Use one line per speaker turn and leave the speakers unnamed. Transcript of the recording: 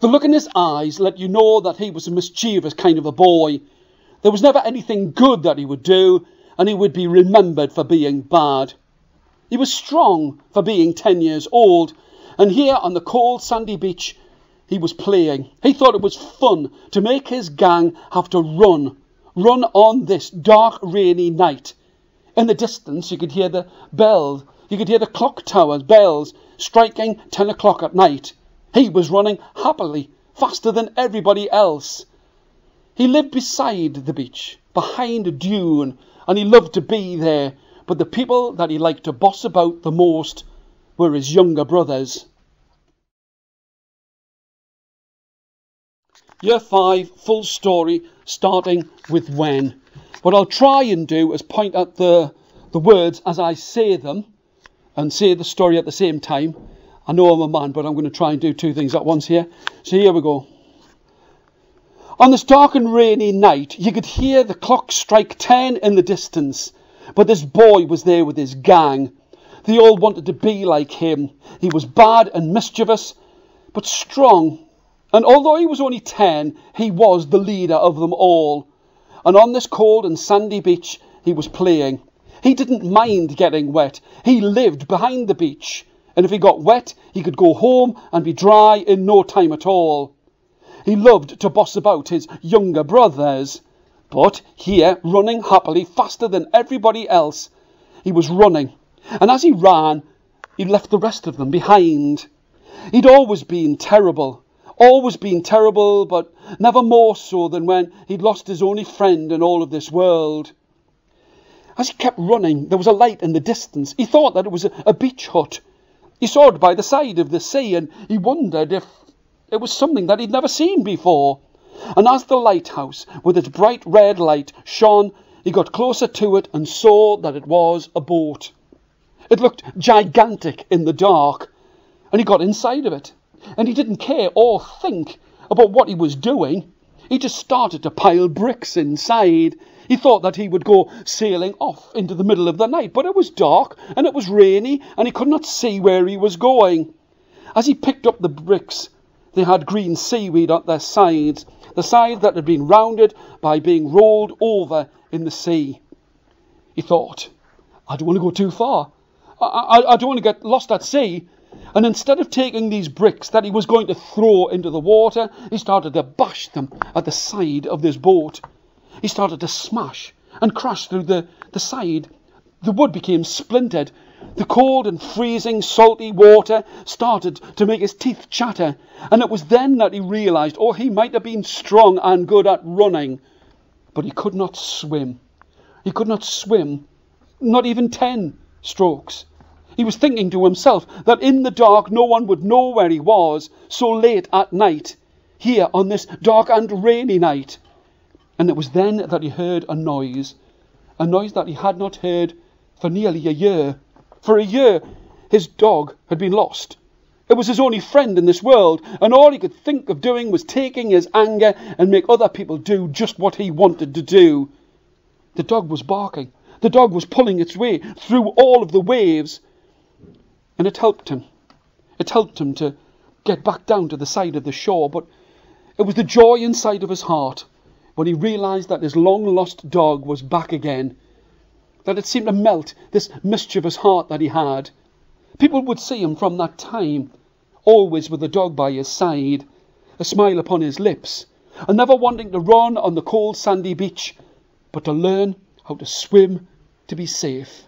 The look in his eyes let you know that he was a mischievous kind of a boy. There was never anything good that he would do, and he would be remembered for being bad. He was strong for being 10 years old, and here on the cold sandy beach he was playing. He thought it was fun to make his gang have to run on this dark rainy night. In the distance you could hear the bells, you could hear the clock tower's bells striking 10 o'clock at night. He was running happily, faster than everybody else. He lived beside the beach, behind a dune, and he loved to be there, but the people that he liked to boss about the most were his younger brothers. Year 5, full story, starting with when. What I'll try and do is point at the words as I say them, and say the story at the same time. I know I'm a man, but I'm going to try and do two things at once here. So here we go. On this dark and rainy night, you could hear the clock strike 10 in the distance. But this boy was there with his gang. They all wanted to be like him. He was bad and mischievous, but strong. And although he was only 10, he was the leader of them all. And on this cold and sandy beach, he was playing. He didn't mind getting wet. He lived behind the beach. And if he got wet, he could go home and be dry in no time at all. He loved to boss about his younger brothers. But here, running happily, faster than everybody else, he was running. And as he ran, he left the rest of them behind. He'd always been terrible, but never more so than when he'd lost his only friend in all of this world. As he kept running, there was a light in the distance. He thought that it was a beach hut. He saw it by the side of the sea, and he wondered if it was something that he'd never seen before. And as the lighthouse, with its bright red light, shone, he got closer to it and saw that it was a boat. It looked gigantic in the dark, and he got inside of it. And he didn't care or think about what he was doing. He just started to pile bricks inside. He thought that he would go sailing off into the middle of the night, but it was dark and it was rainy and he could not see where he was going. As he picked up the bricks, they had green seaweed at their sides, the sides that had been rounded by being rolled over in the sea. He thought, I don't want to go too far. I don't want to get lost at sea. And instead of taking these bricks that he was going to throw into the water, he started to bash them at the side of this boat. He started to smash and crash through the side. The wood became splintered. The cold and freezing salty water started to make his teeth chatter. And it was then that he realised, oh, he might have been strong and good at running, but he could not swim. He could not swim, not even 10 strokes. He was thinking to himself that in the dark no one would know where he was so late at night, here on this dark and rainy night. And it was then that he heard a noise that he had not heard for nearly a year. For a year, his dog had been lost. It was his only friend in this world, and all he could think of doing was taking his anger and make other people do just what he wanted to do. The dog was barking. The dog was pulling its way through all of the waves. And it helped him. It helped him to get back down to the side of the shore. But it was the joy inside of his heart when he realised that his long-lost dog was back again. That it seemed to melt this mischievous heart that he had. People would see him from that time, always with the dog by his side, a smile upon his lips, and never wanting to run on the cold sandy beach, but to learn how to swim to be safe.